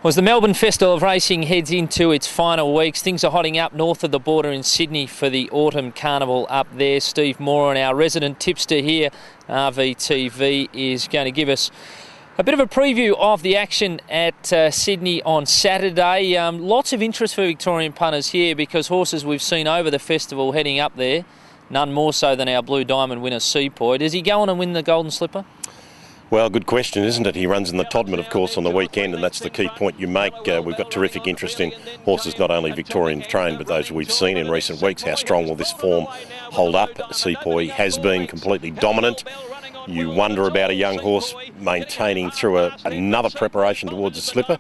Well, as the Melbourne Festival of Racing heads into its final weeks, things are hotting up north of the border in Sydney for the Autumn Carnival up there. Steve Moran, our resident tipster here, RVTV, is going to give us a bit of a preview of the action at Sydney on Saturday. Lots of interest for Victorian punters here because horses we've seen over the festival heading up there, none more so than our Blue Diamond winner Seapoy. Does he go on and win the Golden Slipper? Well, good question, isn't it? He runs in the Todman, of course, on the weekend, and that's the key point you make. We've got terrific interest in horses, not only Victorian trained, but those we've seen in recent weeks. How strong will this form hold up? Seapoy has been completely dominant. You wonder about a young horse maintaining through another preparation towards a slipper.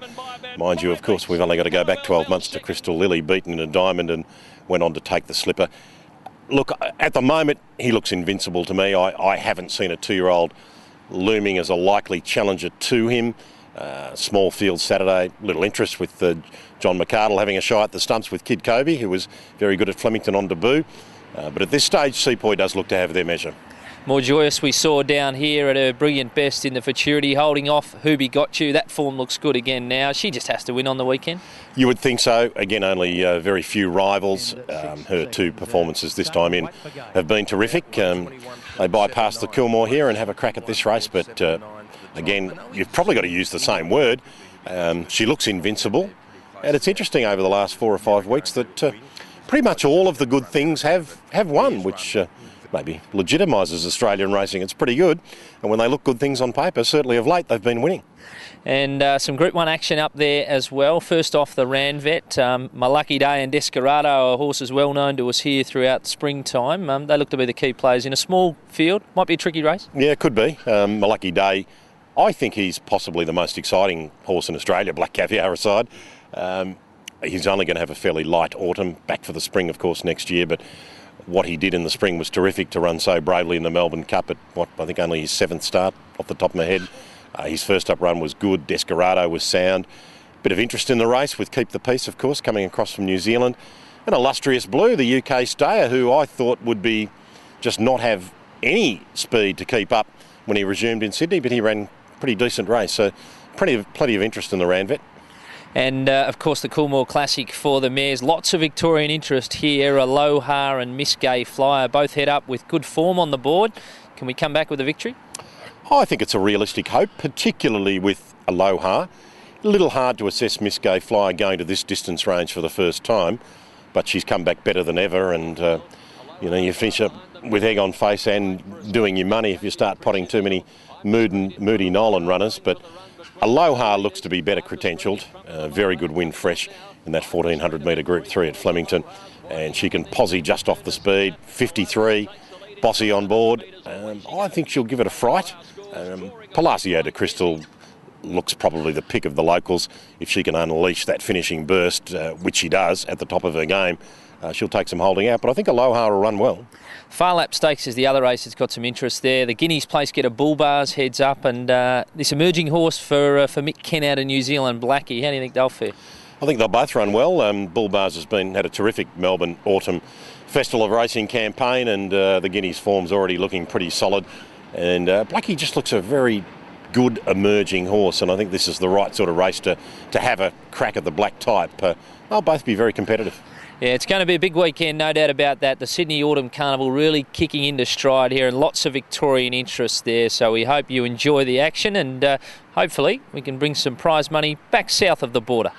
Mind you, of course, we've only got to go back 12 months to Crystal Lily, beaten in a diamond and went on to take the slipper. Look, at the moment, he looks invincible to me. I haven't seen a two-year-old looming as a likely challenger to him. Small field Saturday, little interest with John McArdle having a shy at the stumps with Kid Kobe, who was very good at Flemington on debut. But at this stage, Seapoy does look to have their measure. More joyous we saw down here at her brilliant best in the Futurity, holding off Who Got You. That form looks good again now. She just has to win on the weekend. You would think so. Again, only very few rivals. Her two performances this time in have been terrific. They bypass the Kilmore here and have a crack at this race, but again, you've probably got to use the same word. She looks invincible, and it's interesting over the last 4 or 5 weeks that pretty much all of the good things have won, which maybe legitimises Australian racing. It's pretty good, and when they look good things on paper, certainly of late they've been winning. And some Group 1 action up there as well. First off, the Ranvet. My Lucky Day and Desperado are horses well known to us here throughout the springtime. They look to be the key players in a small field. Might be a tricky race. Yeah, it could be. My Lucky Day, I think he's possibly the most exciting horse in Australia, Black Caviar aside. He's only going to have a fairly light autumn, back for the spring, of course, next year, but what he did in the spring was terrific to run so bravely in the Melbourne Cup at I think only his 7th start off the top of my head. His first up run was good. Desperado was sound. Bit of interest in the race with Keep the Peace, of course, coming across from New Zealand. And Illustrious Blue, the UK stayer, who I thought would be just not have any speed to keep up when he resumed in Sydney, but he ran a pretty decent race. So plenty of interest in the Ranvet. And, of course, the Coolmore Classic for the mares. Lots of Victorian interest here. Aloha and Miss Gay Flyer both head up with good form on the board. Can we come back with a victory? I think it's a realistic hope, particularly with Aloha. A little hard to assess Miss Gay Flyer going to this distance range for the first time, but she's come back better than ever, and you finish up with egg on face and doing your money if you start potting too many Moody Nolan runners. But Aloha looks to be better credentialed. Very good win fresh in that 1400 metre Group 3 at Flemington, and she can posse just off the speed. 53, Bossy on board. I think she'll give it a fright. Palacio de Crystal looks probably the pick of the locals. If she can unleash that finishing burst, which she does at the top of her game, she'll take some holding out. But I think Aloha will run well. Far Lap Stakes is the other race that's got some interest there. The Guineas Place Getter Bull Bars heads up, and this emerging horse for Mick Ken out of New Zealand, Blackie. How do you think they'll fare? I think they'll both run well. Bull Bars has had a terrific Melbourne Autumn Festival of Racing campaign, and the Guineas form's already looking pretty solid. And Blackie just looks a very good emerging horse, and I think this is the right sort of race to have a crack at the black type. They'll both be very competitive. Yeah, it's going to be a big weekend, no doubt about that. The Sydney Autumn Carnival really kicking into stride here, and lots of Victorian interest there. So we hope you enjoy the action, and hopefully we can bring some prize money back south of the border.